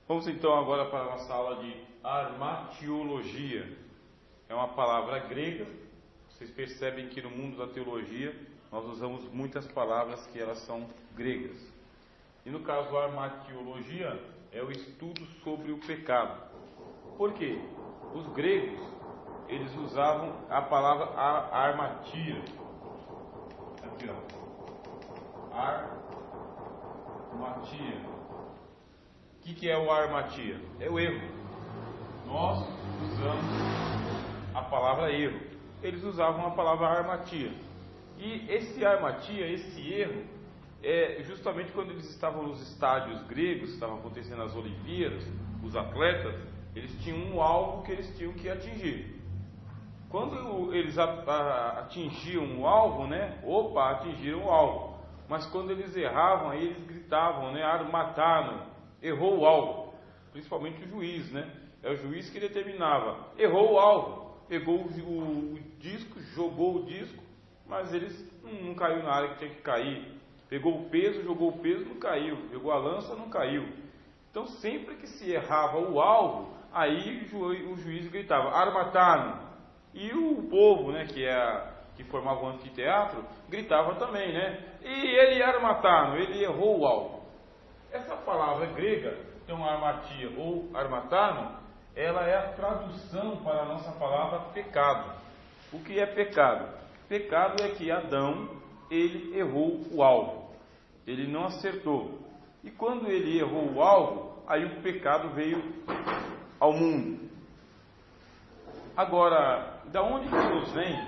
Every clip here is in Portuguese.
Vamos então agora para a nossa aula de armatiologia. É uma palavra grega. Vocês percebem que no mundo da teologia nós usamos muitas palavras que elas são gregas. E no caso a armatiologia é o estudo sobre o pecado. Por quê? Os gregos, eles usavam a palavra armatia. Aqui, ó. Armatia. O que é o armatia? É o erro. Nós usamos a palavra erro. Eles usavam a palavra armatia. E esse armatia, esse erro, é justamente quando eles estavam nos estádios gregos, estavam acontecendo as Olimpíadas, os atletas, eles tinham um alvo que eles tinham que atingir. Quando eles atingiam o alvo, né? Opa, atingiram o alvo. Mas quando eles erravam, aí eles gritavam, né? Armatano. Errou o alvo, principalmente o juiz, né? É o juiz que determinava, errou o alvo, pegou o disco, jogou o disco, mas eles não caiu na área que tinha que cair. Pegou o peso, jogou o peso, não caiu. Pegou a lança, não caiu. Então sempre que se errava o alvo, aí o juiz gritava, armatano. E o povo, né, que formava o anfiteatro, gritava também, né? E ele armatano, ele errou o alvo. Essa palavra grega, então armatia ou armatano, ela é a tradução para a nossa palavra pecado. O que é pecado? Pecado é que Adão, ele errou o alvo. Ele não acertou. E quando ele errou o alvo, aí o pecado veio ao mundo. Agora, da onde que nos vem?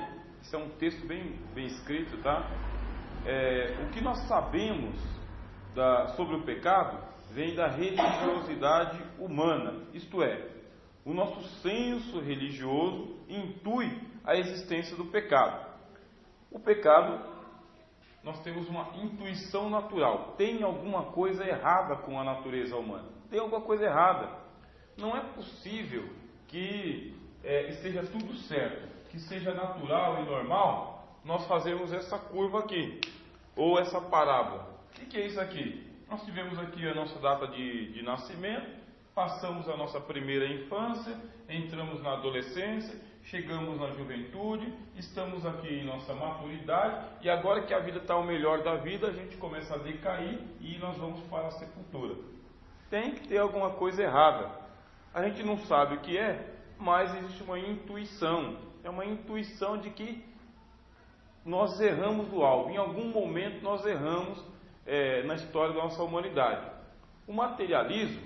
Isso é um texto bem escrito, tá? O que nós sabemos sobre o pecado vem da religiosidade humana, isto é, o nosso senso religioso intui a existência do pecado. O pecado, nós temos uma intuição natural, tem alguma coisa errada com a natureza humana, tem alguma coisa errada. Não é possível que esteja tudo certo, que seja natural e normal nós fazermos essa curva aqui, ou essa parábola. O que é isso aqui? Nós tivemos aqui a nossa data de nascimento, passamos a nossa primeira infância, entramos na adolescência, chegamos na juventude, estamos aqui em nossa maturidade, e agora que a vida está o melhor da vida, a gente começa a decair e nós vamos para a sepultura. Tem que ter alguma coisa errada. A gente não sabe o que é, mas existe uma intuição. É uma intuição de que nós erramos o alvo. Em algum momento nós erramos na história da nossa humanidade. O materialismo,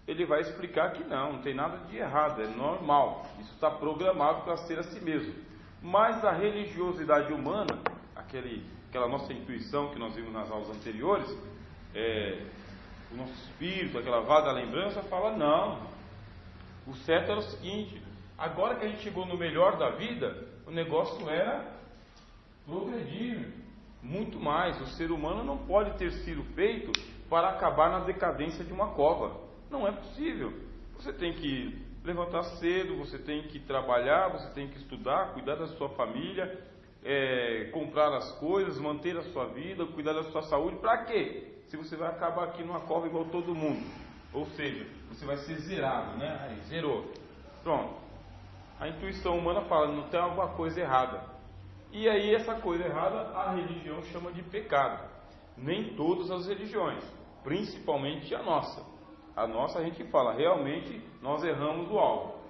ele vai explicar que não tem nada de errado, é normal, isso está programado para ser assim mesmo. Mas a religiosidade humana, aquela nossa intuição que nós vimos nas aulas anteriores, o nosso espírito, aquela vaga lembrança, fala não, o certo era o seguinte, agora que a gente chegou no melhor da vida, o negócio era progredir muito mais. O ser humano não pode ter sido feito para acabar na decadência de uma cova. Não é possível. Você tem que levantar cedo, você tem que trabalhar, você tem que estudar, cuidar da sua família, comprar as coisas, manter a sua vida, cuidar da sua saúde. Para quê? Se você vai acabar aqui numa cova igual todo mundo. Ou seja, você vai ser zerado, né? Aí, zerou. Pronto. A intuição humana fala, não tem alguma coisa errada. E aí essa coisa errada a religião chama de pecado. Nem todas as religiões, principalmente a nossa. A nossa a gente fala, realmente nós erramos o alvo.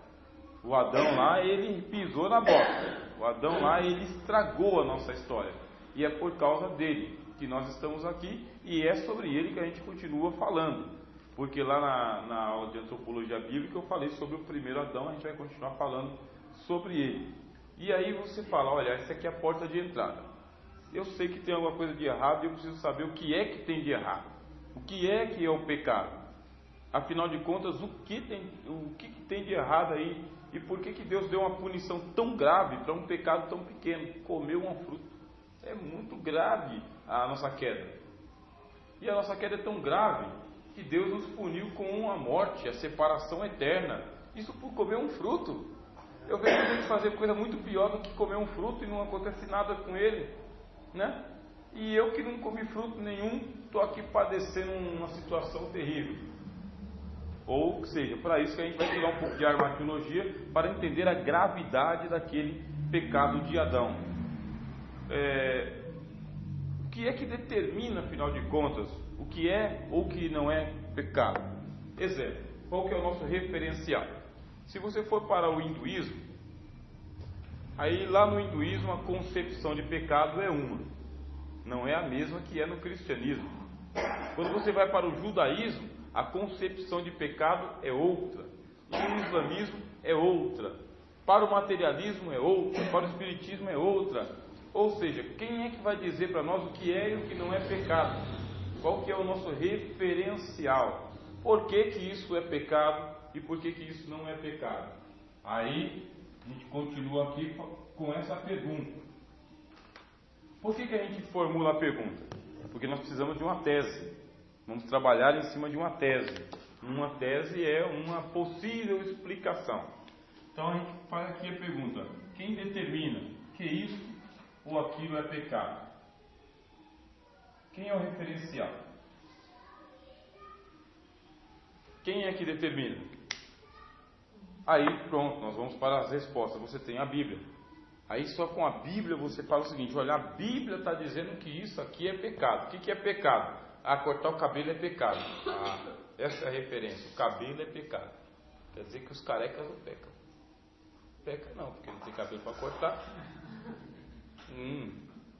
O Adão lá, ele pisou na bola. O Adão lá, ele estragou a nossa história. E é por causa dele que nós estamos aqui e é sobre ele que a gente continua falando. Porque lá na aula de antropologia bíblica eu falei sobre o primeiro Adão, a gente vai continuar falando sobre ele. E aí você fala, olha, essa aqui é a porta de entrada. Eu sei que tem alguma coisa de errado e eu preciso saber o que é que tem de errado. O que é o pecado? Afinal de contas, o que tem de errado aí? E por que Deus deu uma punição tão grave para um pecado tão pequeno? Comer um fruto. É muito grave a nossa queda. E a nossa queda é tão grave que Deus nos puniu com a morte, a separação eterna. Isso por comer um fruto. Eu vejo gente fazer coisa muito pior do que comer um fruto e não acontece nada com ele, né? E eu que não comi fruto nenhum, estou aqui padecendo uma situação terrível. Ou seja, para isso que a gente vai tirar um pouco de arqueologia para entender a gravidade daquele pecado de Adão. O que é que determina, afinal de contas, o que é ou o que não é pecado? Exemplo, qual que é o nosso referencial? Se você for para o hinduísmo, aí lá no hinduísmo a concepção de pecado é uma, não é a mesma que é no cristianismo. Quando você vai para o judaísmo, a concepção de pecado é outra, e no islamismo é outra, para o materialismo é outra, para o espiritismo é outra. Ou seja, quem é que vai dizer para nós o que é e o que não é pecado? Qual que é o nosso referencial? Por que que isso é pecado e por que que isso não é pecado? Aí a gente continua aqui com essa pergunta. Por que que a gente formula a pergunta? Porque nós precisamos de uma tese. Vamos trabalhar em cima de uma tese. Uma tese é uma possível explicação. Então a gente faz aqui a pergunta: quem determina que isso ou aquilo é pecado? Quem é o referencial? Quem é que determina? Aí pronto, nós vamos para as respostas. Você tem a Bíblia. Aí só com a Bíblia você fala o seguinte: olha, a Bíblia está dizendo que isso aqui é pecado. O que é pecado? Cortar o cabelo é pecado. Essa é a referência. O cabelo é pecado. Quer dizer que os carecas não pecam. Peca não, porque não tem cabelo para cortar.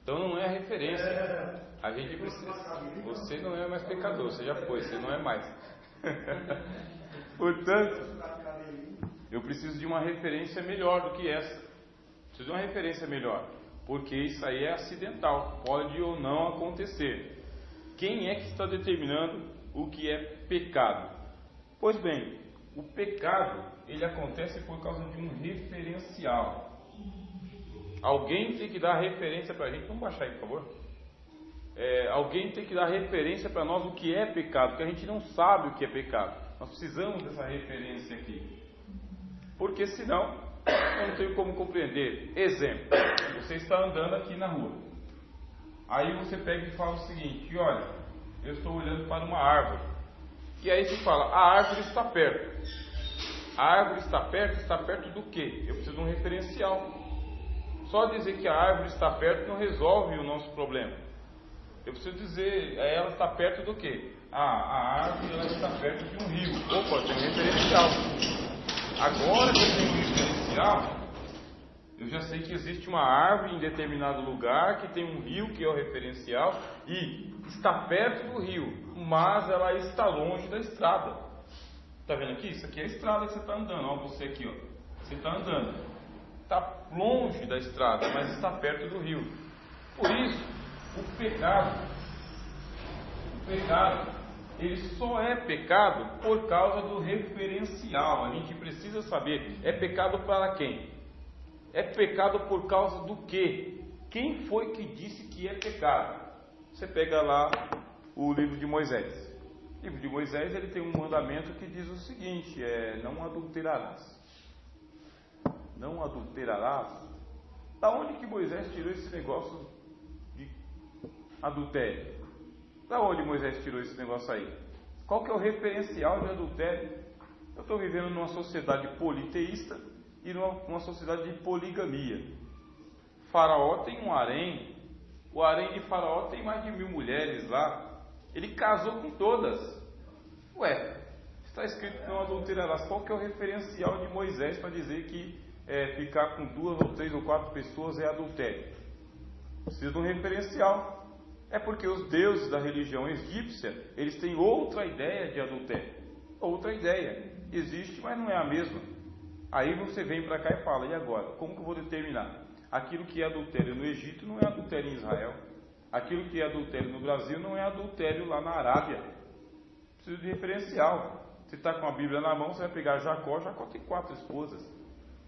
Então não é a referência. A gente precisa. Você não é mais pecador, você já foi, você não é mais. Portanto, eu preciso de uma referência melhor do que essa. Preciso de uma referência melhor, porque isso aí é acidental, pode ou não acontecer. Quem é que está determinando o que é pecado? Pois bem, o pecado, ele acontece por causa de um referencial. Alguém tem que dar referência para a gente. Vamos baixar aí, por favor. Alguém tem que dar referência para nós o que é pecado, porque a gente não sabe o que é pecado. Nós precisamos dessa referência aqui, porque senão eu não tenho como compreender. Exemplo: você está andando aqui na rua, aí você pega e fala o seguinte: olha, eu estou olhando para uma árvore, e aí você fala: a árvore está perto. A árvore está perto do quê? Eu preciso de um referencial. Só dizer que a árvore está perto não resolve o nosso problema. Eu preciso dizer, ela está perto do quê? A árvore ela está perto de um rio. Opa, tem um referencial. Agora que eu tenho um referencial, eu já sei que existe uma árvore em determinado lugar, que tem um rio que é o referencial, e está perto do rio, mas ela está longe da estrada. Está vendo aqui? Isso aqui é a estrada que você está andando. Olha você aqui, ó. Você está andando. Está longe da estrada, mas está perto do rio. Por isso, o pecado, ele só é pecado por causa do referencial. A gente precisa saber, é pecado para quem? É pecado por causa do quê? Quem foi que disse que é pecado? Você pega lá o livro de Moisés. O livro de Moisés, ele tem um mandamento que diz o seguinte: não adulterarás. Não adulterarás. Da onde que Moisés tirou esse negócio de adultério? Da onde Moisés tirou esse negócio aí? Qual que é o referencial de adultério? Eu estou vivendo numa sociedade politeísta e numa sociedade de poligamia. Faraó tem um harém. O harém de Faraó tem mais de 1000 mulheres lá. Ele casou com todas. Está escrito que não adulterarás. Qual que é o referencial de Moisés para dizer que ficar com 2 ou 3 ou 4 pessoas é adultério? Precisa de um referencial. É porque os deuses da religião egípcia, eles têm outra ideia de adultério. Outra ideia. Existe, mas não é a mesma. Aí você vem para cá e fala: e agora? Como que eu vou determinar? Aquilo que é adultério no Egito não é adultério em Israel. Aquilo que é adultério no Brasil não é adultério lá na Arábia. Precisa de referencial. Você está com a Bíblia na mão, você vai pegar Jacó. Jacó tem 4 esposas.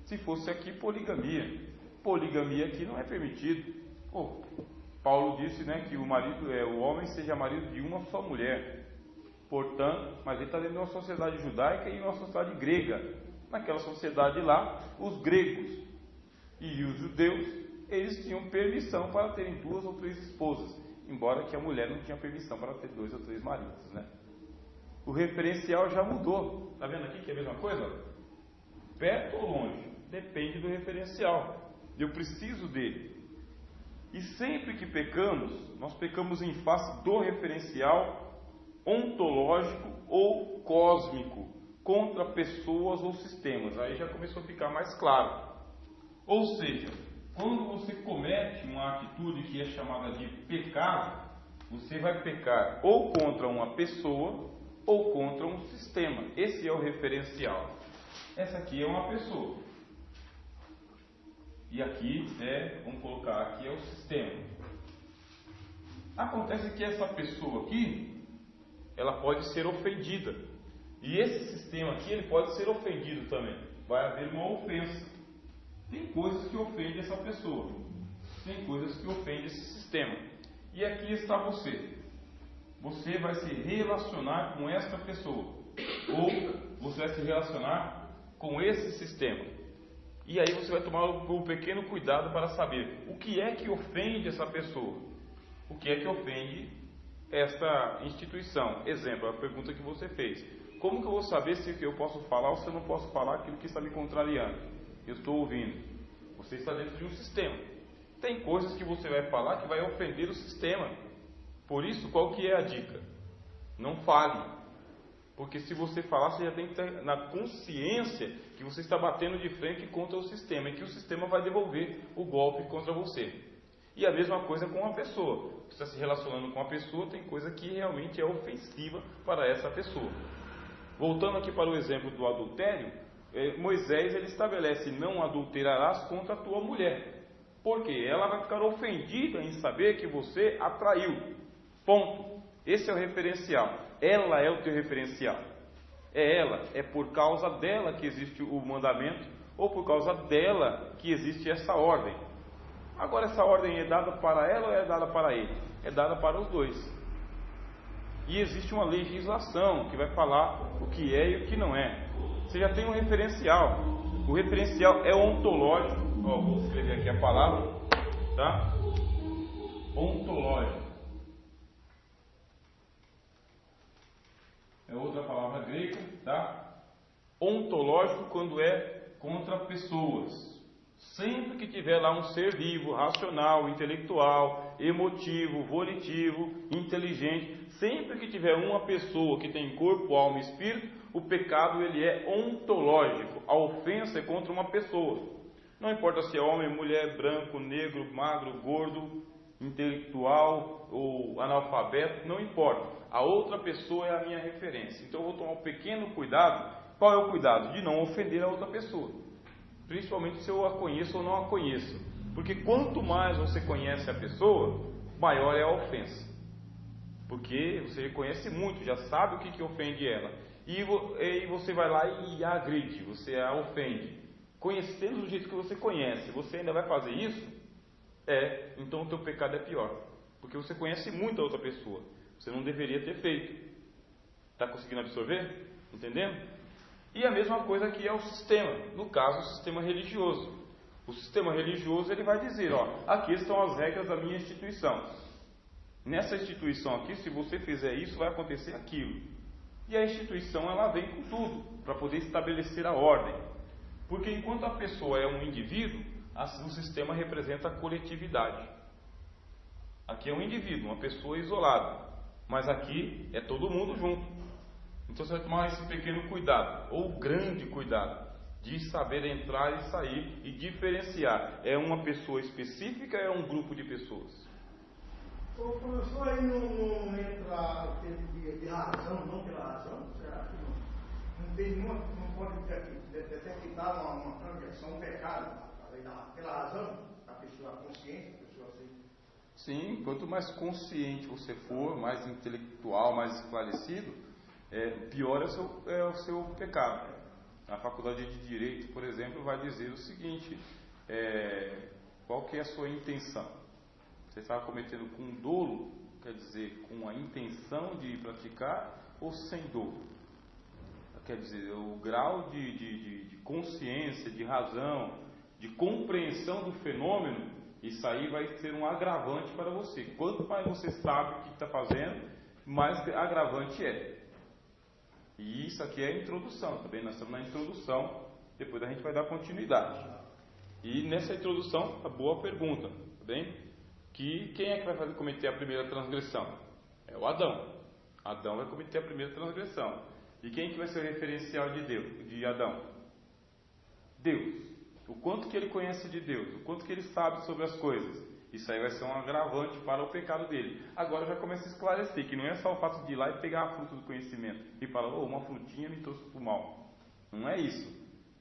Se fosse aqui, poligamia. Poligamia aqui não é permitido. Paulo disse, que o homem seja marido de uma só mulher. Portanto, mas ele está dentro de uma sociedade judaica e uma sociedade grega. Naquela sociedade lá, os gregos e os judeus, eles tinham permissão para terem 2 ou 3 esposas, embora que a mulher não tinha permissão para ter 2 ou 3 maridos, o referencial já mudou. Está vendo aqui que é a mesma coisa? Perto ou longe? Depende do referencial. Eu preciso dele. E sempre que pecamos, nós pecamos em face do referencial ontológico ou cósmico contra pessoas ou sistemas. Aí já começou a ficar mais claro. Ou seja, quando você comete uma atitude que é chamada de pecado, você vai pecar ou contra uma pessoa ou contra um sistema. Esse é o referencial. Essa aqui é uma pessoa. E aqui vamos colocar, aqui é o sistema. Acontece que essa pessoa aqui, ela pode ser ofendida. E esse sistema aqui, ele pode ser ofendido também. Vai haver uma ofensa. Tem coisas que ofendem essa pessoa. Tem coisas que ofendem esse sistema. E aqui está você. Você vai se relacionar com esta pessoa. Ou você vai se relacionar com esse sistema. E aí você vai tomar um pequeno cuidado para saber o que é que ofende essa pessoa. O que é que ofende esta instituição. Exemplo, a pergunta que você fez. Como que eu vou saber se eu posso falar ou se eu não posso falar aquilo que está me contrariando? Eu estou ouvindo. Você está dentro de um sistema. Tem coisas que você vai falar que vai ofender o sistema. Por isso, qual que é a dica? Não fale. Porque se você falar, você já tem que ter na consciência que você está batendo de frente contra o sistema. E que o sistema vai devolver o golpe contra você. E a mesma coisa com uma pessoa. Você está se relacionando com uma pessoa, tem coisa que realmente é ofensiva para essa pessoa. Voltando aqui para o exemplo do adultério, Moisés ele estabelece: não adulterarás contra a tua mulher. Porque ela vai ficar ofendida em saber que você a traiu. Ponto. Esse é o referencial. Ela é o teu referencial. É ela. É por causa dela que existe o mandamento, ou por causa dela que existe essa ordem. Agora, essa ordem é dada para ela ou é dada para ele? É dada para os dois. E existe uma legislação que vai falar o que é e o que não é. Você já tem um referencial. O referencial é ontológico. Vou escrever aqui a palavra, tá? Ontológico. É outra palavra grega, tá? Ontológico quando é contra pessoas. Sempre que tiver lá um ser vivo, racional, intelectual, emotivo, volitivo, inteligente, sempre que tiver uma pessoa que tem corpo, alma e espírito, o pecado ele é ontológico. A ofensa é contra uma pessoa. Não importa se é homem, mulher, branco, negro, magro, gordo, intelectual ou analfabeto, não importa. A outra pessoa é a minha referência. Então eu vou tomar um pequeno cuidado. Qual é o cuidado? De não ofender a outra pessoa. Principalmente se eu a conheço ou não a conheço. Porque quanto mais você conhece a pessoa, maior é a ofensa. Porque você conhece muito, já sabe o que ofende ela. E você vai lá e a agride, você a ofende. Conhecendo do jeito que você conhece, você ainda vai fazer isso? Então o teu pecado é pior. Porque você conhece muito a outra pessoa. Você não deveria ter feito. Está conseguindo absorver? Entendendo? E a mesma coisa que é o sistema, no caso o sistema religioso. O sistema religioso ele vai dizer, aqui estão as regras da minha instituição. Nessa instituição aqui, se você fizer isso, vai acontecer aquilo. E a instituição ela vem com tudo, para poder estabelecer a ordem. Porque enquanto a pessoa é um indivíduo, o sistema representa a coletividade. Aqui é um indivíduo, uma pessoa isolada. Mas aqui é todo mundo junto. Então você vai tomar esse pequeno cuidado, ou grande cuidado, de saber entrar e sair e diferenciar. É uma pessoa específica ou é um grupo de pessoas? O professor aí não entra o tempo de razão, não pela razão? Será que não tem nenhuma, não pode detectar uma transgressão, um pecado pela razão da pessoa, a consciência da pessoa assim? Sim, quanto mais consciente você for, mais intelectual, mais esclarecido, pior é o seu pecado. A faculdade de Direito, por exemplo, vai dizer o seguinte: qual que é a sua intenção? Você está cometendo com dolo, quer dizer, com a intenção de praticar, ou sem dolo? Quer dizer, o grau de consciência, de razão, de compreensão do fenômeno, isso aí vai ser um agravante para você. Quanto mais você sabe o que está fazendo, mais agravante é. E isso aqui é a introdução, tá bem? Nós estamos na introdução, depois a gente vai dar continuidade. E nessa introdução, a boa pergunta, tá bem? Que quem é que vai cometer a primeira transgressão? É o Adão. Adão vai cometer a primeira transgressão. E quem que vai ser o referencial de Deus, de Adão? Deus. O quanto que ele conhece de Deus, o quanto que ele sabe sobre as coisas. Isso aí vai ser um agravante para o pecado dele. Agora já começa a esclarecer que não é só o fato de ir lá e pegar a fruta do conhecimento e falar, uma frutinha me trouxe para o mal. Não é isso.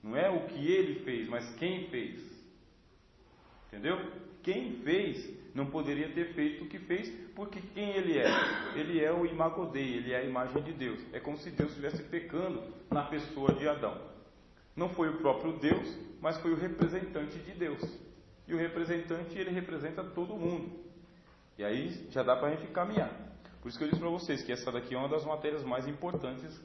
Não é o que ele fez, mas quem fez. Entendeu? Quem fez não poderia ter feito o que fez, porque quem ele é? Ele é o imago Dei, ele é a imagem de Deus. É como se Deus estivesse pecando na pessoa de Adão. Não foi o próprio Deus, mas foi o representante de Deus. E o representante, ele representa todo mundo. E aí já dá para a gente caminhar. Por isso que eu disse para vocês que essa daqui é uma das matérias mais importantes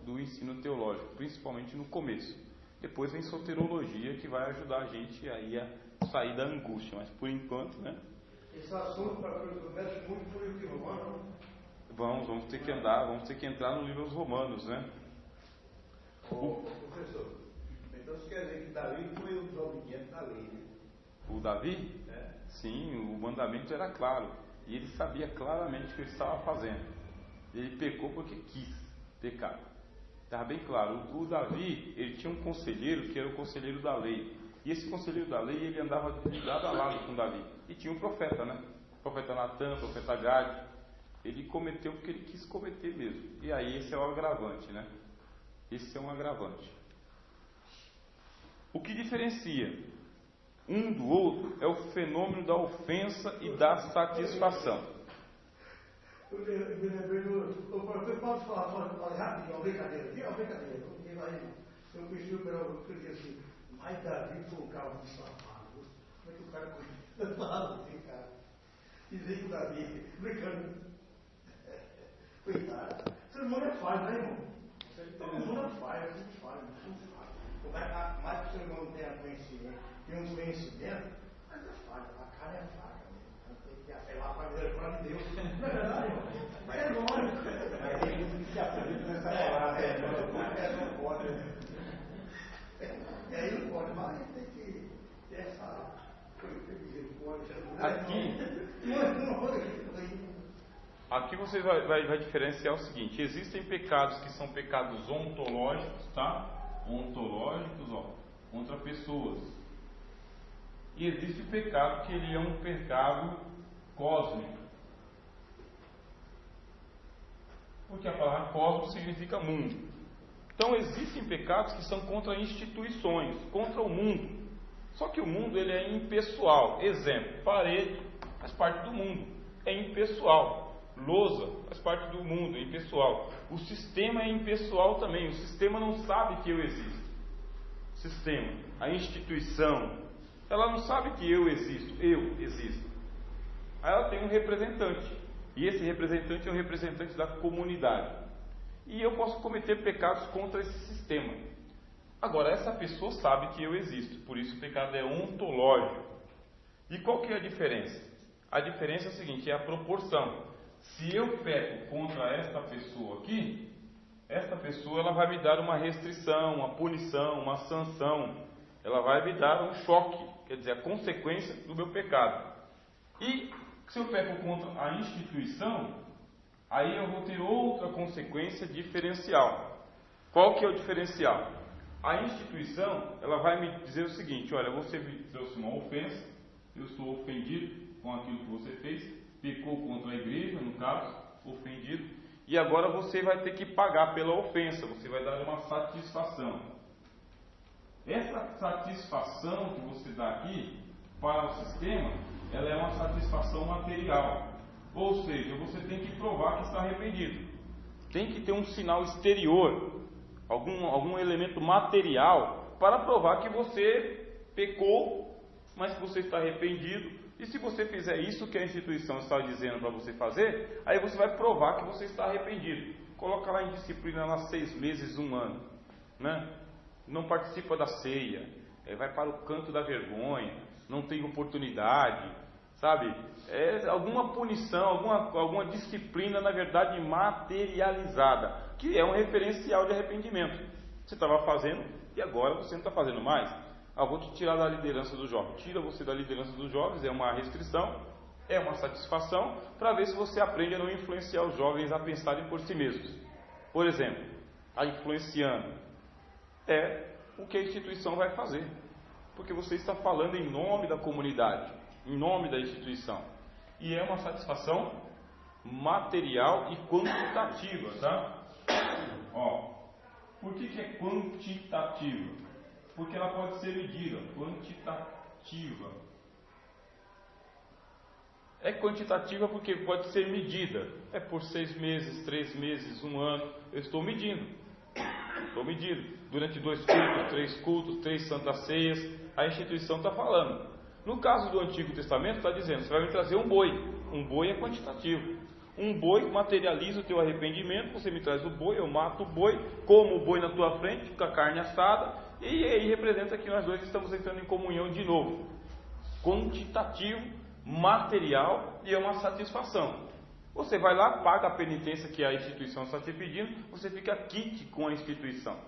do ensino teológico, principalmente no começo. Depois vem soterologia, que vai ajudar a gente aí a sair da angústia. Mas por enquanto, né? Esse assunto para o começo muito foi o que Romano? Vamos ter que entrar no livro dos Romanos, né? Professor, então isso quer dizer que Davi foi o desobediente da lei, né? O Davi? Sim, o mandamento era claro. E ele sabia claramente o que ele estava fazendo. Ele pecou porque quis pecar. Estava bem claro. O Davi, ele tinha um conselheiro que era o conselheiro da lei. E esse conselheiro da lei, ele andava de lado a lado com Davi. E tinha um profeta, né? O profeta Natan, o profeta Gade. Ele cometeu porque ele quis cometer mesmo. E aí esse é o agravante, né? Esse é um agravante. O que diferencia um do outro é o fenômeno da ofensa e da satisfação. Eu me lembrei eu posso falar rapidinho, uma brincadeira aqui, uma brincadeira. Eu pedi para eu dizer assim, mas Davi foi um cara muito safado. Como é que o cara fala assim, cara? Dizer que o Davi, brincando, coitado, o ser humano é falho, né, irmão? Todo mundo é falho, tudo falho, tudo falho. Mais que o ser humano tenha conhecimento, tem um conhecimento, mas é falho, a cara é fraca mesmo. Tem que apelar para a misericórdia de Deus. Não é verdade, irmão? Mas é lógico. Mas tem muito que se acredita nessa palavra. Não pode. E aí não pode, mas tem que ter essa misericórdia. Aqui você vai diferenciar o seguinte: existem pecados que são pecados ontológicos, tá? Ontológicos, contra pessoas. E existe o pecado que ele é um pecado cósmico. Porque a palavra cosmos significa mundo. Então existem pecados que são contra instituições, contra o mundo. Só que o mundo ele é impessoal. Exemplo, parede faz parte do mundo, é impessoal. Lousa faz parte do mundo, é impessoal. O sistema é impessoal também. O sistema não sabe que eu existo. O sistema, a instituição, ela não sabe que eu existo. Aí ela tem um representante. E esse representante é o representante da comunidade. E eu posso cometer pecados contra esse sistema. Agora, essa pessoa sabe que eu existo. Por isso o pecado é ontológico. E qual que é a diferença? A diferença é a seguinte, é a proporção. Se eu peco contra esta pessoa aqui, esta pessoa ela vai me dar uma restrição, uma punição, uma sanção. Ela vai me dar um choque, quer dizer, a consequência do meu pecado. E se eu peco contra a instituição, aí eu vou ter outra consequência diferencial. Qual que é o diferencial? A instituição, ela vai me dizer o seguinte: olha, você me trouxe uma ofensa, eu estou ofendido com aquilo que você fez, pecou contra a igreja, no caso, ofendido, e agora você vai ter que pagar pela ofensa, você vai dar uma satisfação. Essa satisfação que você dá aqui para o sistema, ela é uma satisfação material. Ou seja, você tem que provar que está arrependido. Tem que ter um sinal exterior, algum elemento material para provar que você pecou, mas que você está arrependido. E se você fizer isso que a instituição está dizendo para você fazer, aí você vai provar que você está arrependido. Coloca lá em disciplina lá 6 meses, 1 ano, né? Não participa da ceia, vai para o canto da vergonha, não tem oportunidade, sabe? Alguma punição, alguma disciplina, na verdade, materializada. que é um referencial de arrependimento. Você estava fazendo e agora você não está fazendo mais. Vou te tirar da liderança do jovem. Tira você da liderança dos jovens, é uma restrição, é uma satisfação, para ver se você aprende a não influenciar os jovens a pensarem por si mesmos. Por exemplo, a influenciando é o que a instituição vai fazer, porque você está falando em nome da comunidade, em nome da instituição, e é uma satisfação material e quantitativa, tá? Por que é quantitativa? Porque ela pode ser medida. Quantitativa é quantitativa porque pode ser medida. É por 6 meses, 3 meses, 1 ano. Eu estou medindo. Durante 2 cultos, 3 cultos, 3 santas ceias, a instituição está falando. No caso do Antigo Testamento, está dizendo: você vai me trazer um boi. Um boi é quantitativo. Um boi materializa o teu arrependimento. Você me traz o boi, eu mato o boi, como o boi na tua frente, com a carne assada, e aí representa que nós dois estamos entrando em comunhão de novo. Quantitativo, material, e é uma satisfação. Você vai lá, paga a penitência que a instituição está te pedindo, você fica quite com a instituição.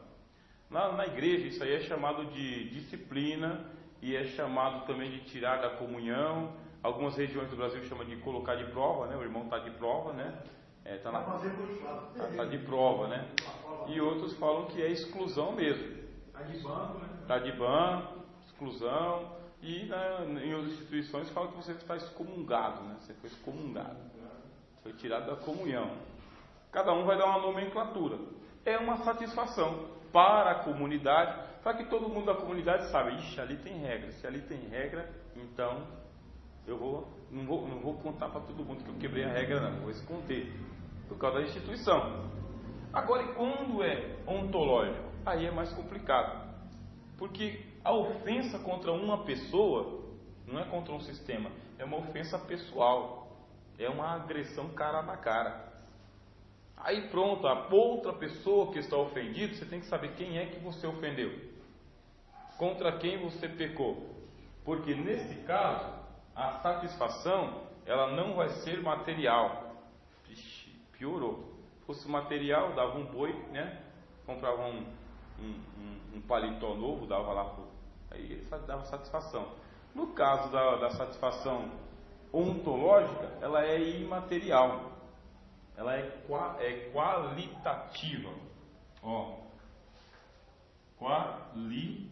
Na igreja isso aí é chamado de disciplina, e é chamado também de tirar da comunhão. Algumas regiões do Brasil chamam de colocar de prova, né? O irmão está de prova, né? Está de prova, né? E outros falam que é exclusão mesmo. Está de banco, né? Está de banco, exclusão. E em outras instituições falam que você está excomungado, né? Você foi excomungado, foi tirado da comunhão. Cada um vai dar uma nomenclatura. É uma satisfação para a comunidade, para que todo mundo da comunidade saiba: ixi, ali tem regra. Se ali tem regra, então eu não vou contar para todo mundo que eu quebrei a regra, não. Vou esconder, por causa da instituição. Agora, e quando é ontológico? Aí é mais complicado, porque a ofensa contra uma pessoa não é contra um sistema, é uma ofensa pessoal, é uma agressão cara na cara. Aí pronto, a outra pessoa que está ofendida, você tem que saber quem é que você ofendeu, contra quem você pecou, porque nesse caso a satisfação ela não vai ser material. Ixi, piorou. Se fosse material, dava um boi, né? Comprava um paletó novo, dava lá pro... Aí dava satisfação. No caso da satisfação ontológica, ela é imaterial, ela é qualitativa. Qualitativa.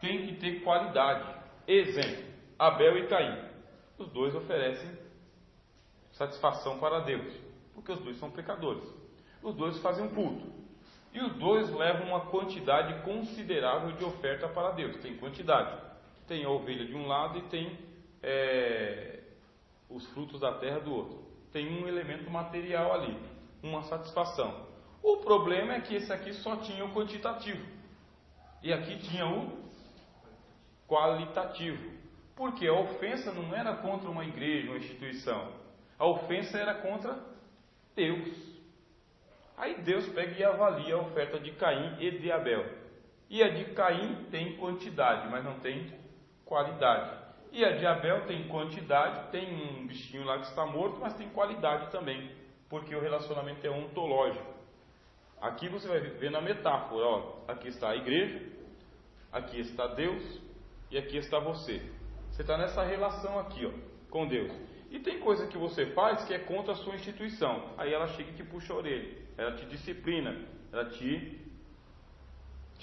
Tem que ter qualidade. Exemplo: Abel e Caim. Os dois oferecem satisfação para Deus, porque os dois são pecadores. Os dois fazem um culto. E os dois levam uma quantidade considerável de oferta para Deus. Tem quantidade. Tem a ovelha de um lado e tem os frutos da terra do outro. Tem um elemento material ali, uma satisfação. O problema é que esse aqui só tinha o quantitativo. E aqui tinha o qualitativo. Porque a ofensa não era contra uma igreja, uma instituição. A ofensa era contra Deus. Aí Deus pega e avalia a oferta de Caim e de Abel. E a de Caim tem quantidade, mas não tem qualidade. E a de Abel tem quantidade, tem um bichinho lá que está morto, mas tem qualidade também, porque o relacionamento é ontológico. Aqui você vai ver na metáfora, aqui está a igreja, aqui está Deus e aqui está você. Você está nessa relação aqui, com Deus. E tem coisa que você faz que é contra a sua instituição. Aí ela chega e te puxa a orelha, ela te disciplina, ela te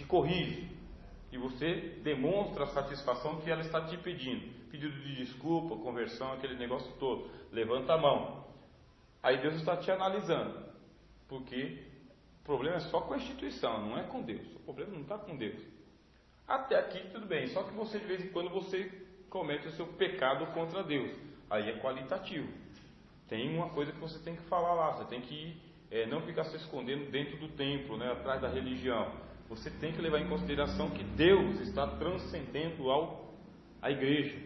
corrige. E você demonstra a satisfação que ela está te pedindo. Pedido de desculpa, conversão, aquele negócio todo. Levanta a mão. Aí Deus está te analisando. Porque o problema é só com a instituição, não é com Deus. O problema não está com Deus. Até aqui tudo bem. Só que você, de vez em quando, você comete o seu pecado contra Deus. Aí é qualitativo. Tem uma coisa que você tem que falar lá. Você tem que não ficar se escondendo dentro do templo, né, atrás da religião. Você tem que levar em consideração que Deus está transcendendo a igreja.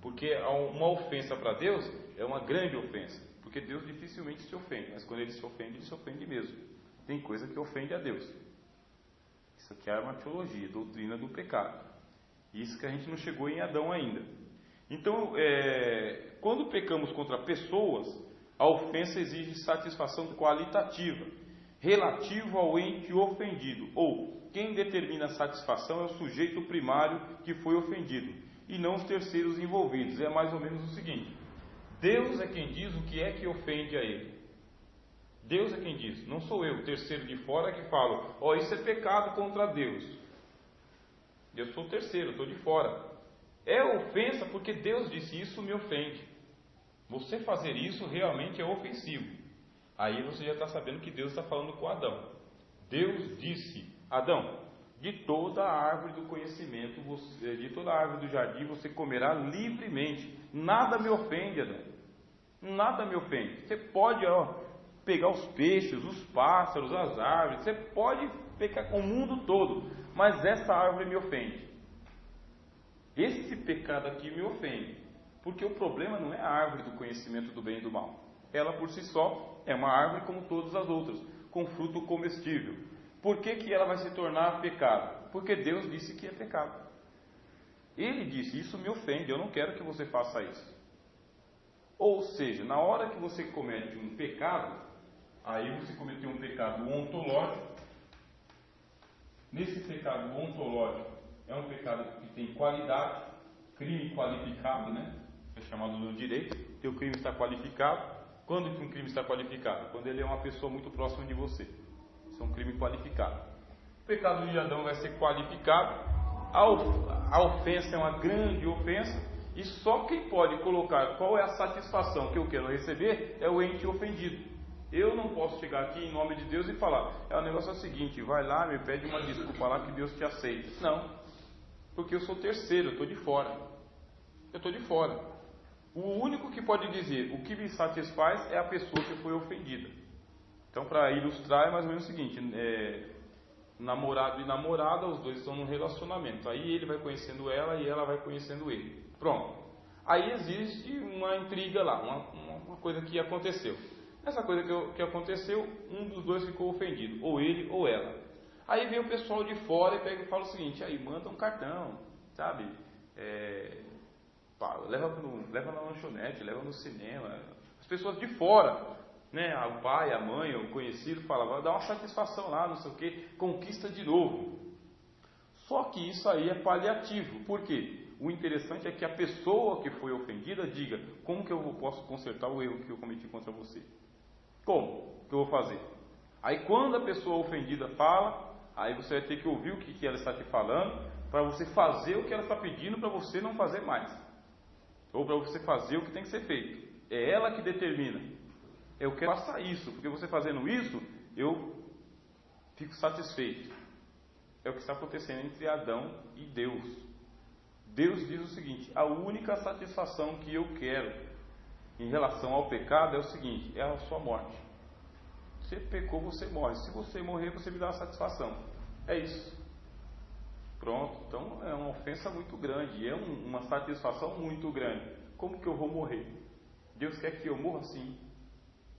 Porque uma ofensa para Deus é uma grande ofensa. Porque Deus dificilmente se ofende. Mas quando Ele se ofende mesmo. Tem coisa que ofende a Deus. Isso aqui é uma teologia, doutrina do pecado. Isso que a gente não chegou em Adão ainda. Então, quando pecamos contra pessoas, A ofensa exige satisfação qualitativa, relativa ao ente ofendido, ou quem determina a satisfação é o sujeito primário que foi ofendido, e não os terceiros envolvidos. É mais ou menos o seguinte: Deus é quem diz o que é que ofende a ele. Deus é quem diz, não sou eu, o terceiro de fora, que falo, isso é pecado contra Deus. Eu sou o terceiro, estou de fora. É ofensa porque Deus disse, isso me ofende. Você fazer isso realmente é ofensivo. Aí você já está sabendo que Deus está falando com Adão. Deus disse, Adão, de toda a árvore do conhecimento, de toda a árvore do jardim você comerá livremente. Nada me ofende, Adão. Nada me ofende. Você pode pegar os peixes, os pássaros, as árvores, você pode pecar com o mundo todo, mas essa árvore me ofende. Esse pecado aqui me ofende, porque o problema não é a árvore do conhecimento do bem e do mal. Ela por si só é uma árvore como todas as outras, com fruto comestível. Por que ela vai se tornar pecado? Porque Deus disse que é pecado. Ele disse, isso me ofende, eu não quero que você faça isso. Ou seja, na hora que você comete um pecado, aí você cometeu um pecado ontológico. Nesse pecado ontológico, é um pecado que tem qualidade, crime qualificado, né? É chamado no direito, que o crime está qualificado. Quando que um crime está qualificado? Quando ele é uma pessoa muito próxima de você. Isso é um crime qualificado. O pecado de Adão vai ser qualificado. A ofensa é uma grande ofensa. E só quem pode colocar qual é a satisfação que eu quero receber é o ente ofendido. Eu não posso chegar aqui em nome de Deus e falar, o negócio é o seguinte, vai lá, me pede uma desculpa lá que Deus te aceita. Não, porque eu sou terceiro, eu estou de fora. Eu estou de fora. O único que pode dizer o que me satisfaz é a pessoa que foi ofendida. Então, para ilustrar, é mais ou menos o seguinte, namorado e namorada, os dois estão num relacionamento. Aí ele vai conhecendo ela e ela vai conhecendo ele. Pronto. Aí existe uma intriga lá, uma coisa que aconteceu. Essa coisa que aconteceu, um dos dois ficou ofendido, ou ele ou ela. Aí vem o pessoal de fora e pega e fala o seguinte, aí manda um cartão, sabe? Leva na lanchonete, leva no cinema. As pessoas de fora, né? O pai, a mãe, o conhecido, fala, vai dar uma satisfação lá, não sei o que, conquista de novo. Só que isso aí é paliativo. Por quê? O interessante é que a pessoa que foi ofendida diga, como que eu posso consertar o erro que eu cometi contra você? Como que eu vou fazer? Aí quando a pessoa ofendida fala, aí você vai ter que ouvir o que ela está te falando, para você fazer o que ela está pedindo, para você não fazer mais. Ou para você fazer o que tem que ser feito. É ela que determina. Eu quero faça isso, porque você fazendo isso, eu fico satisfeito. É o que está acontecendo entre Adão e Deus. Deus diz o seguinte, a única satisfação que eu quero em relação ao pecado é o seguinte, é a sua morte. Você pecou, você morre. Se você morrer, você me dá uma satisfação. É isso. Pronto. Então é uma ofensa muito grande, é uma satisfação muito grande. Como que eu vou morrer? Deus quer que eu morra assim.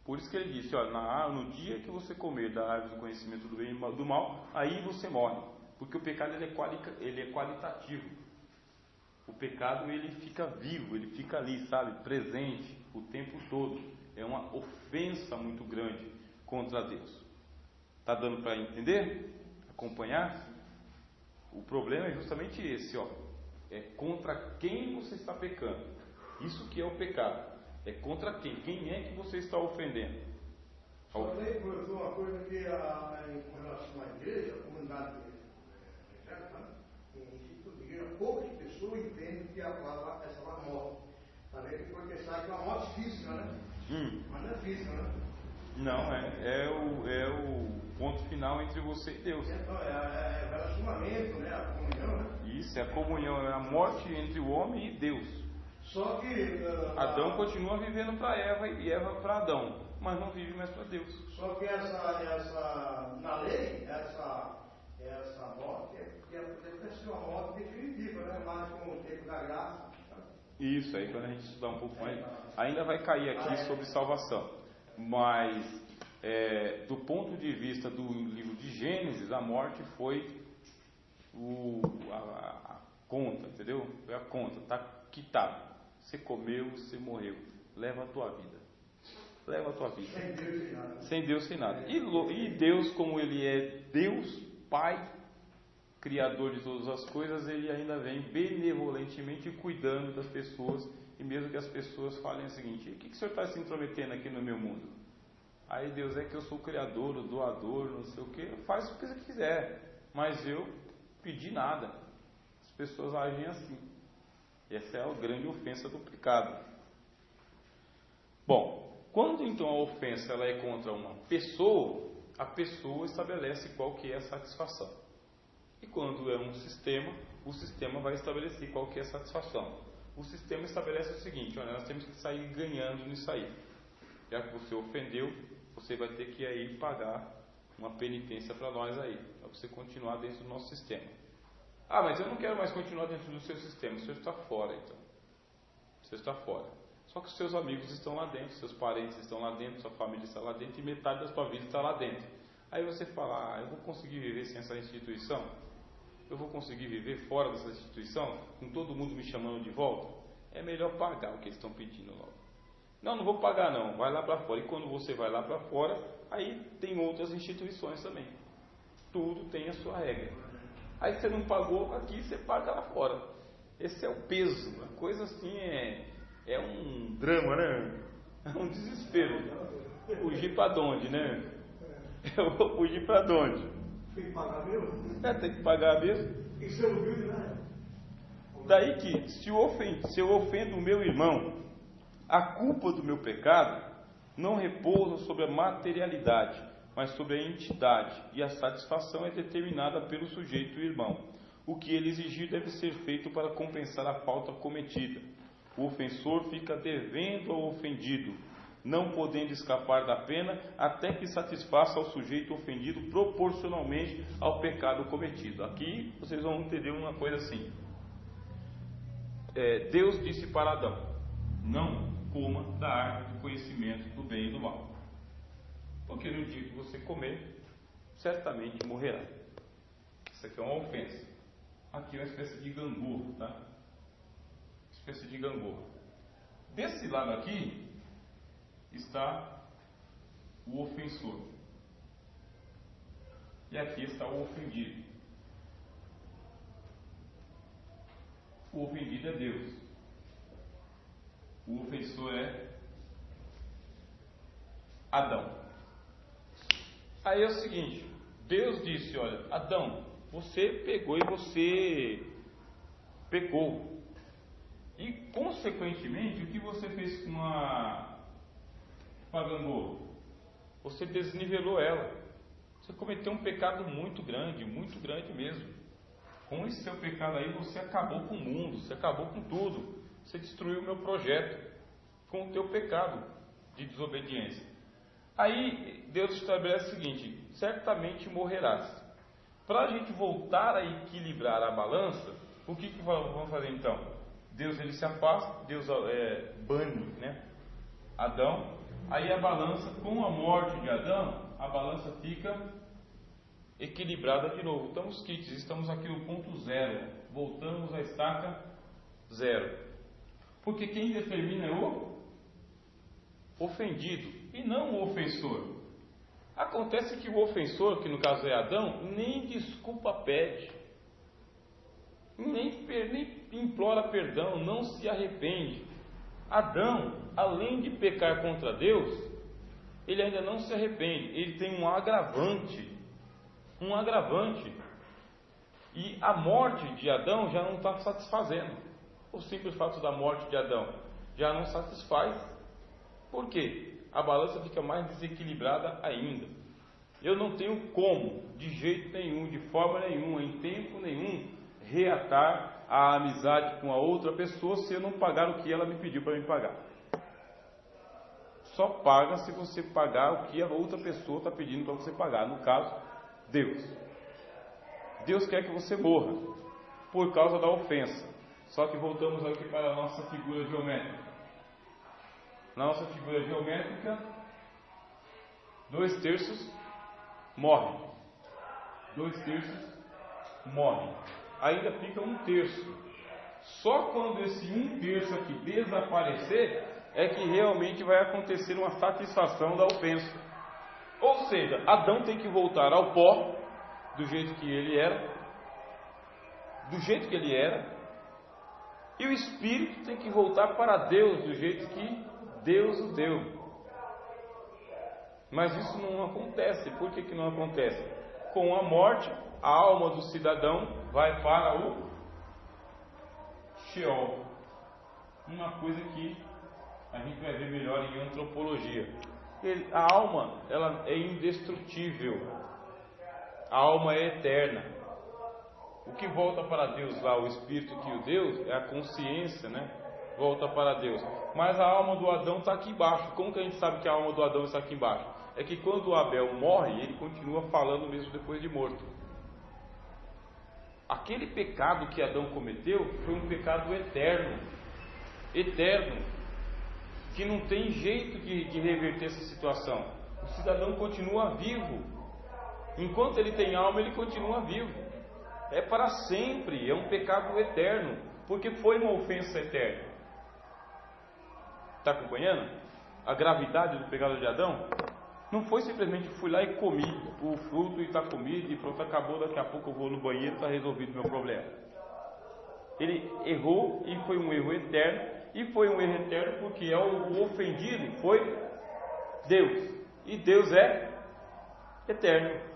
Por isso que ele disse, no dia que você comer da árvore do conhecimento do bem e do mal, aí você morre. Porque o pecado ele é qualitativo. O pecado ele fica vivo, ele fica ali, sabe, presente o tempo todo. É uma ofensa muito grande contra Deus. Está dando para entender? Acompanhar? O problema é justamente esse, é contra quem você está pecando. Isso que é o pecado. É contra quem? Quem é que você está ofendendo? Só tem, professor, uma coisa que em relação à igreja, a comunidade poucas pessoas entendem que essa palavra morte. Também porque sabe que é uma morte física, né? Mas não é física, né? Não, é o ponto final entre você e Deus. Então, é o relacionamento, né? A comunhão, né? Isso, é a comunhão, é a morte entre o homem e Deus. Só que Adão continua vivendo para Eva e Eva para Adão, mas não vive mais para Deus. Só que na lei, essa morte deve ser uma morte definitiva, né? Mas com o tempo da graça. Isso, aí quando a gente estudar um pouco mais, ainda vai cair aqui sobre salvação. Mas, do ponto de vista do livro de Gênesis, a morte foi a conta, entendeu? Foi a conta, está quitado. Você comeu, você morreu. Leva a tua vida. leva a tua vida. Sem Deus, sem nada. Sem Deus, sem nada. E Deus, como Ele é Deus, Pai, Criador de todas as coisas, Ele ainda vem benevolentemente cuidando das pessoas, e mesmo que as pessoas falem o seguinte: o que o Senhor está se intrometendo aqui no meu mundo? Aí Deus, é que eu sou o Criador, o doador, não sei o que, faz o que você quiser, mas eu pedi nada. As pessoas agem assim. Essa é a grande ofensa do pecado. Bom, quando então a ofensa ela é contra uma pessoa, a pessoa estabelece qual que é a satisfação. E quando é um sistema, o sistema vai estabelecer qual que é a satisfação. O sistema estabelece o seguinte: olha, nós temos que sair ganhando nisso aí. Já que você ofendeu, você vai ter que aí pagar uma penitência para nós aí, para você continuar dentro do nosso sistema. Ah, mas eu não quero mais continuar dentro do seu sistema. O senhor está fora, então. Você está fora. Só que os seus amigos estão lá dentro, seus parentes estão lá dentro, sua família está lá dentro e metade da sua vida está lá dentro. Aí você fala: ah, eu vou conseguir viver sem essa instituição? Eu vou conseguir viver fora dessa instituição, com todo mundo me chamando de volta? É melhor pagar o que eles estão pedindo logo. Não, não vou pagar não, vai lá para fora. E quando você vai lá para fora, aí tem outras instituições também. Tudo tem a sua regra. Aí você não pagou aqui, você paga lá fora. Esse é o peso. A coisa assim é um drama, né? É um desespero. Fugir para onde, né? Eu vou fugir para onde? Tem que pagar mesmo? Tem que pagar mesmo. Isso é humilde, né? Daí que, se eu ofendo o meu irmão, a culpa do meu pecado não repousa sobre a materialidade, mas sobre a entidade, e a satisfação é determinada pelo sujeito e irmão. O que ele exigir deve ser feito para compensar a falta cometida. O ofensor fica devendo ao ofendido, não podendo escapar da pena, até que satisfaça ao sujeito ofendido proporcionalmente ao pecado cometido. Aqui vocês vão entender uma coisa assim. Deus disse para Adão: não coma da árvore do conhecimento do bem e do mal, porque no dia que você comer, certamente morrerá. Isso aqui é uma ofensa. Aqui é uma espécie de gangorra, tá? Espécie de gangorra. Desse lado aqui está o ofensor, e aqui está o ofendido. O ofendido é Deus, o ofensor é Adão. Aí é o seguinte: Deus disse: olha, Adão, você pegou e você pecou, e consequentemente o que você fez com a gangorra? Você desnivelou ela. Você cometeu um pecado muito grande mesmo. Com esse seu pecado aí, você acabou com o mundo, você acabou com tudo. Você destruiu o meu projeto com o teu pecado de desobediência. Aí Deus estabelece o seguinte: certamente morrerás. Para a gente voltar a equilibrar a balança, o que vamos fazer então? Deus ele se afasta, Deus bane, né, Adão. Aí a balança, com a morte de Adão, a balança fica equilibrada de novo. Estamos quites, estamos aqui no ponto zero. Voltamos à estaca zero. Porque quem determina é o ofendido e não o ofensor. Acontece que o ofensor, que no caso é Adão, nem desculpa pede, nem implora perdão, não se arrepende. Adão, além de pecar contra Deus, ele ainda não se arrepende. Ele tem um agravante. E a morte de Adão já não está satisfazendo. O simples fato da morte de Adão já não satisfaz. Por quê? A balança fica mais desequilibrada ainda. Eu não tenho como, de jeito nenhum, de forma nenhuma, em tempo nenhum, reatar a amizade com a outra pessoa se eu não pagar o que ela me pediu para me pagar. Só paga se você pagar o que a outra pessoa está pedindo para você pagar. No caso, Deus. Deus quer que você morra por causa da ofensa. Só que voltamos aqui para a nossa figura geométrica. Na nossa figura geométrica, 2/3 morrem. 2/3 morrem. Ainda fica 1/3. Só quando esse 1/3 aqui desaparecer é que realmente vai acontecer uma satisfação da ofensa. Ou seja, Adão tem que voltar ao pó, do jeito que ele era, e o espírito tem que voltar para Deus, do jeito que Deus o deu. Mas isso não acontece. Por que não acontece? Com a morte, a alma do cidadão vai para o Sheol. Uma coisa que a gente vai ver melhor em antropologia. A alma, ela é indestrutível. A alma é eterna. O que volta para Deus lá, o espírito que o deu, é a consciência, né? Volta para Deus. Mas a alma do Adão está aqui embaixo. Como que a gente sabe que a alma do Adão está aqui embaixo? É que quando o Abel morre, ele continua falando mesmo depois de morto. Aquele pecado que Adão cometeu foi um pecado eterno, que não tem jeito de reverter essa situação. O cidadão continua vivo. Enquanto ele tem alma, ele continua vivo. É para sempre, é um pecado eterno, porque foi uma ofensa eterna. Está acompanhando? A gravidade do pecado de Adão não foi simplesmente fui lá e comi o fruto e está comido e pronto, acabou, daqui a pouco eu vou no banheiro e está resolvido o meu problema. Ele errou e foi um erro eterno, e foi um erro eterno porque o ofendido foi Deus, e Deus é eterno.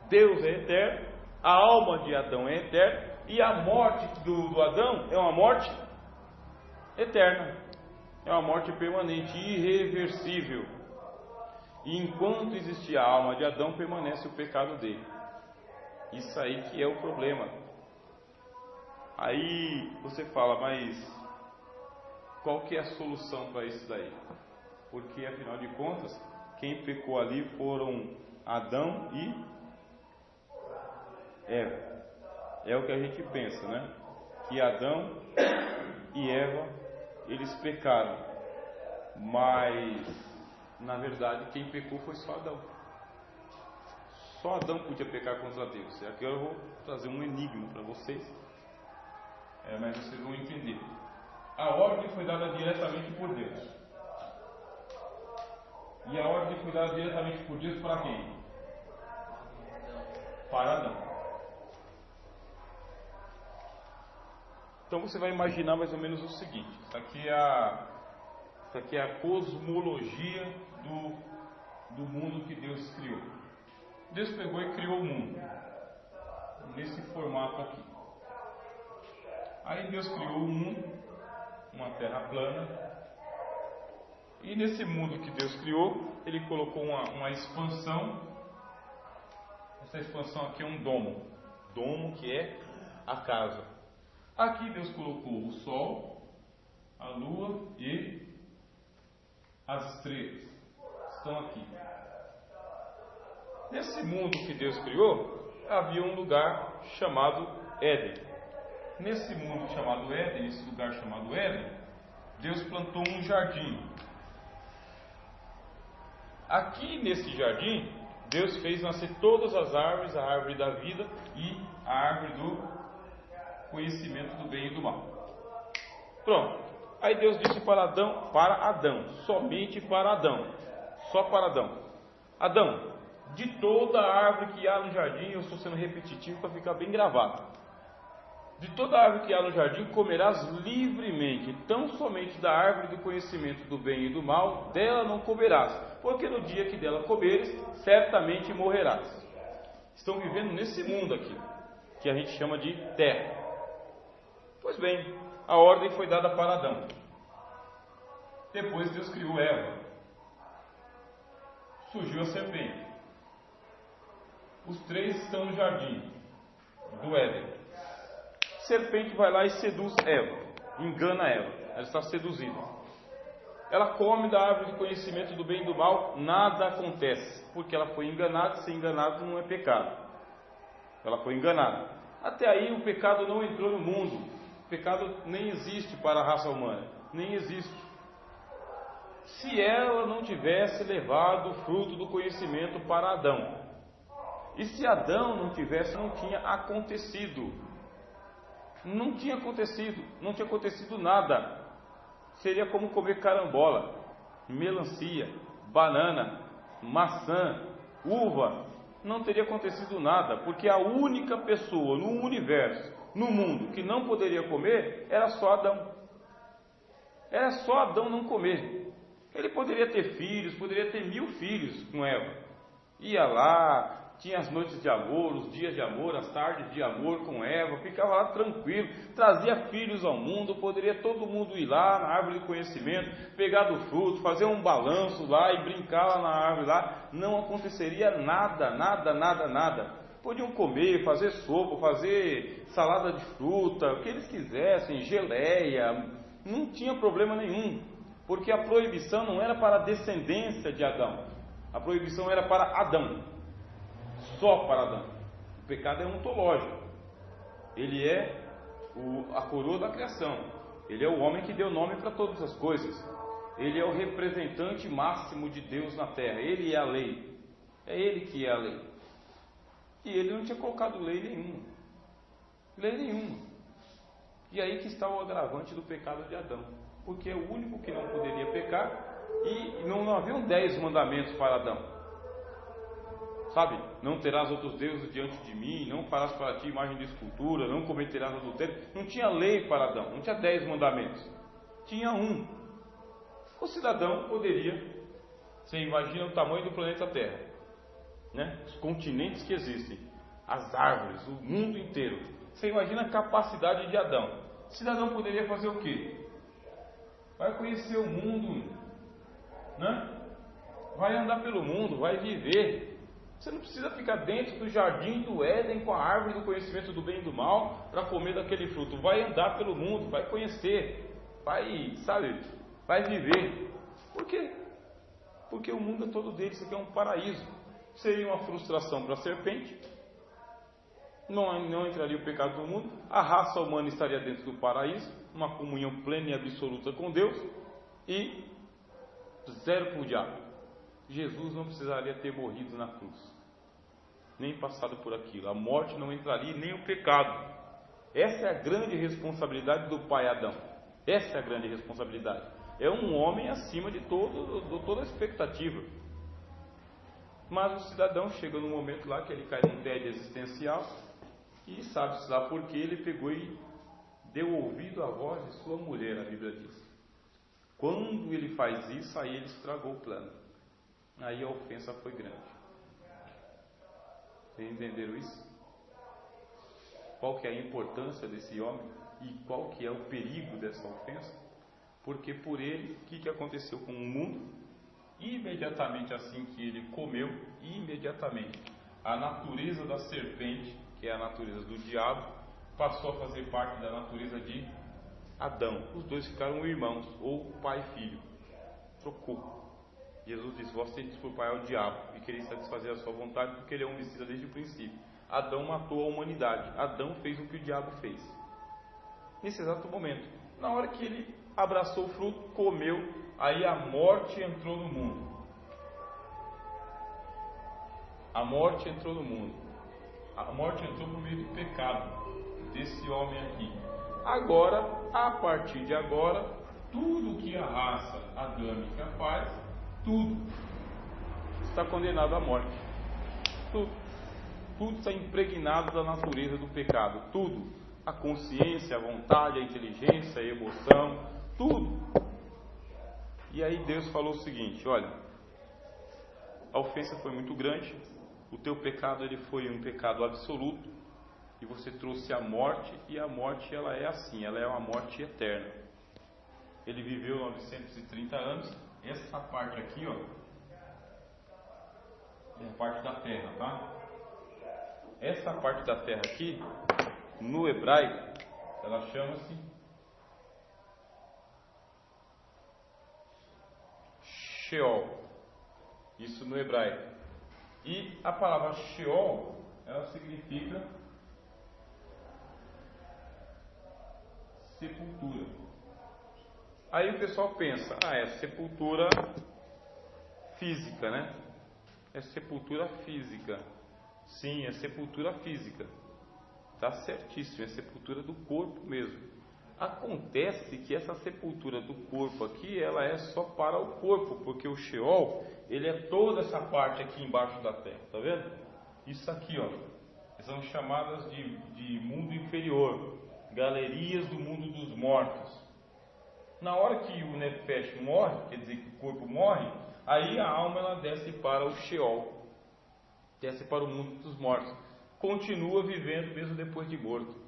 Deus é eterno, a alma de Adão é eterna, e a morte do Adão é uma morte eterna, é uma morte permanente, irreversível. E enquanto existir a alma de Adão, permanece o pecado dele. Isso aí que é o problema. Aí você fala, mas qual que é a solução para isso daí? Porque afinal de contas, quem pecou ali foram Adão e Eva. É o que a gente pensa, né? Que Adão e Eva, eles pecaram. Mas na verdade, quem pecou foi só Adão. Só Adão podia pecar contra Deus. Aqui eu vou trazer um enigma para vocês, mas vocês vão entender. A ordem foi dada diretamente por Deus. E a ordem foi dada diretamente por Deus para quem? Para Adão. Então você vai imaginar mais ou menos o seguinte: isso aqui é a cosmologia do mundo que Deus criou. Deus pegou e criou o mundo nesse formato aqui. Aí Deus criou o mundo, uma terra plana, e nesse mundo que Deus criou, Ele colocou uma expansão. Essa expansão aqui é um domo que é a casa. Aqui Deus colocou o sol, a lua e as estrelas. Estão aqui. Nesse mundo que Deus criou, havia um lugar chamado Éden. Nesse mundo chamado Éden, nesse lugar chamado Éden, Deus plantou um jardim. Aqui nesse jardim, Deus fez nascer todas as árvores, a árvore da vida e a árvore do conhecimento do bem e do mal. Pronto. Aí Deus disse para Adão, somente para Adão, só para Adão: Adão, de toda a árvore que há no jardim, eu estou sendo repetitivo para ficar bem gravado, de toda a árvore que há no jardim comerás livremente, tão somente da árvore do conhecimento do bem e do mal, dela não comerás, porque no dia que dela comeres, certamente morrerás. Estão vivendo nesse mundo aqui, que a gente chama de terra. Pois bem, a ordem foi dada para Adão. Depois Deus criou Eva. Surgiu a serpente. Os três estão no jardim do Éden. A serpente vai lá e seduz Eva. Engana Eva. Ela está seduzida. Ela come da árvore do conhecimento do bem e do mal. Nada acontece. Porque ela foi enganada. Ser enganado não é pecado. Ela foi enganada. Até aí o pecado não entrou no mundo. O pecado nem existe para a raça humana, nem existe. Se ela não tivesse levado o fruto do conhecimento para Adão, e se Adão não tivesse, não tinha acontecido. Não tinha acontecido nada. Seria como comer carambola, melancia, banana, maçã, uva. Não teria acontecido nada, porque a única pessoa no universo, no mundo, que não poderia comer, era só Adão. Era só Adão não comer. Ele poderia ter filhos, poderia ter 1000 filhos com Eva. Ia lá, tinha as noites de amor, os dias de amor, as tardes de amor com Eva, ficava lá tranquilo, trazia filhos ao mundo, poderia todo mundo ir lá na árvore do conhecimento, pegar do fruto, fazer um balanço lá e brincar lá na árvore lá, não aconteceria nada, nada, nada, nada. Podiam comer, fazer sopa, fazer salada de fruta, o que eles quisessem, geleia, não tinha problema nenhum, porque a proibição não era para a descendência de Adão, a proibição era para Adão, só para Adão. O pecado é ontológico, ele é a coroa da criação, ele é o homem que deu nome para todas as coisas, ele é o representante máximo de Deus na terra, ele é a lei, é ele que é a lei, e ele não tinha colocado lei nenhuma. E aí que está o agravante do pecado de Adão, porque é o único que não poderia pecar, e não haviam 10 mandamentos para Adão, sabe? Não terás outros deuses diante de mim, não farás para ti imagem de escultura, não cometerás adultério. Não tinha lei para Adão, não tinha 10 mandamentos, tinha um. O cidadão poderia, você imagina o tamanho do planeta Terra, né? Os continentes que existem, as árvores, o mundo inteiro. Você imagina a capacidade de Adão. O cidadão poderia fazer o quê? Vai conhecer o mundo, né? Vai andar pelo mundo, vai viver. Você não precisa ficar dentro do jardim do Éden com a árvore do conhecimento do bem e do mal para comer daquele fruto. Vai andar pelo mundo, vai conhecer, vai, sabe, vai viver. Por quê? Porque o mundo é todo dele, isso aqui é um paraíso. Seria uma frustração para a serpente, não entraria o pecado no mundo, a raça humana estaria dentro do paraíso, uma comunhão plena e absoluta com Deus, e zero para o diabo. Jesus não precisaria ter morrido na cruz, nem passado por aquilo, a morte não entraria, nem o pecado. Essa é a grande responsabilidade do pai Adão, essa é a grande responsabilidade. É um homem acima de toda a expectativa. Mas o cidadão chega num momento lá que ele cai num tédio existencial, e sabe-se lá porque ele pegou e deu ouvido à voz de sua mulher, a Bíblia diz. Quando ele faz isso, aí ele estragou o plano. Aí a ofensa foi grande. Vocês entenderam isso? Qual que é a importância desse homem e qual que é o perigo dessa ofensa? Porque por ele, o que aconteceu com o mundo? Imediatamente assim que ele comeu, imediatamente a natureza da serpente, que é a natureza do diabo, passou a fazer parte da natureza de Adão. Os dois ficaram irmãos, ou pai e filho. Trocou. Jesus disse: vós tendes por pai ao diabo e quereis satisfazer a sua vontade, porque ele é homicida desde o princípio. Adão matou a humanidade. Adão fez o que o diabo fez. Nesse exato momento, na hora que ele abraçou o fruto, comeu, aí a morte entrou no mundo. A morte entrou no mundo. A morte entrou por meio do pecado desse homem aqui. Agora, a partir de agora, tudo que a raça adâmica faz, tudo está condenado à morte. Tudo está impregnado da natureza do pecado. Tudo. A consciência, a vontade, a inteligência, a emoção, tudo. E aí Deus falou o seguinte: olha, a ofensa foi muito grande, o teu pecado ele foi um pecado absoluto, e você trouxe a morte, e a morte ela é assim, ela é uma morte eterna. Ele viveu 930 anos, essa parte aqui, ó, é a parte da terra, tá? Essa parte da terra aqui, no hebraico, ela chama-se Sheol. Isso no hebraico. E a palavra Sheol, ela significa sepultura. Aí o pessoal pensa: é sepultura física, né? É sepultura física. Sim, é sepultura física. Está certíssimo, é sepultura do corpo mesmo. Acontece que essa sepultura do corpo aqui, ela é só para o corpo, porque o Sheol, ele é toda essa parte aqui embaixo da terra, tá vendo? Isso aqui, ó, são chamadas de mundo inferior, galerias do mundo dos mortos. Na hora que o Nefesh morre, quer dizer que o corpo morre, aí a alma ela desce para o Sheol, desce para o mundo dos mortos, continua vivendo mesmo depois de morto.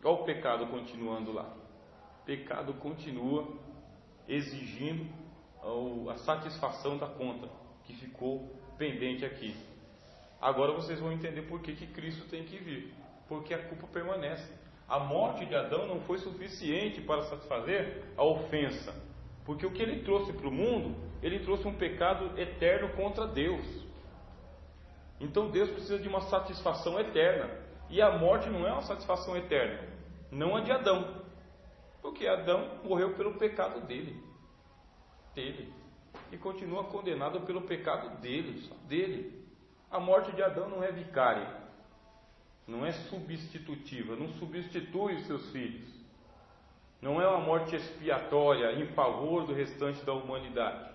Olha o pecado continuando lá. O pecado continua exigindo a satisfação da conta que ficou pendente aqui. Agora vocês vão entender por que Cristo tem que vir. Porque a culpa permanece. A morte de Adão não foi suficiente para satisfazer a ofensa. Porque o que ele trouxe para o mundo, ele trouxe um pecado eterno contra Deus. Então Deus precisa de uma satisfação eterna. E a morte não é uma satisfação eterna, não a de Adão, porque Adão morreu pelo pecado dele, e continua condenado pelo pecado dele. A morte de Adão não é vicária, não é substitutiva, não substitui os seus filhos, não é uma morte expiatória em favor do restante da humanidade,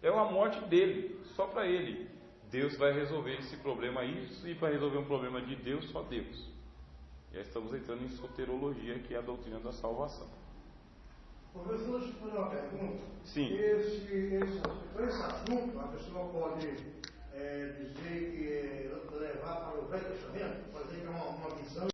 é uma morte dele, só para ele. Deus vai resolver esse problema aí, e para resolver um problema de Deus, só Deus. Já estamos entrando em soterologia, que é a doutrina da salvação. Professor, deixa eu fazer uma pergunta. Sim. Esse assunto, a pessoa pode dizer que levar para o Velho Testamento, fazer uma visão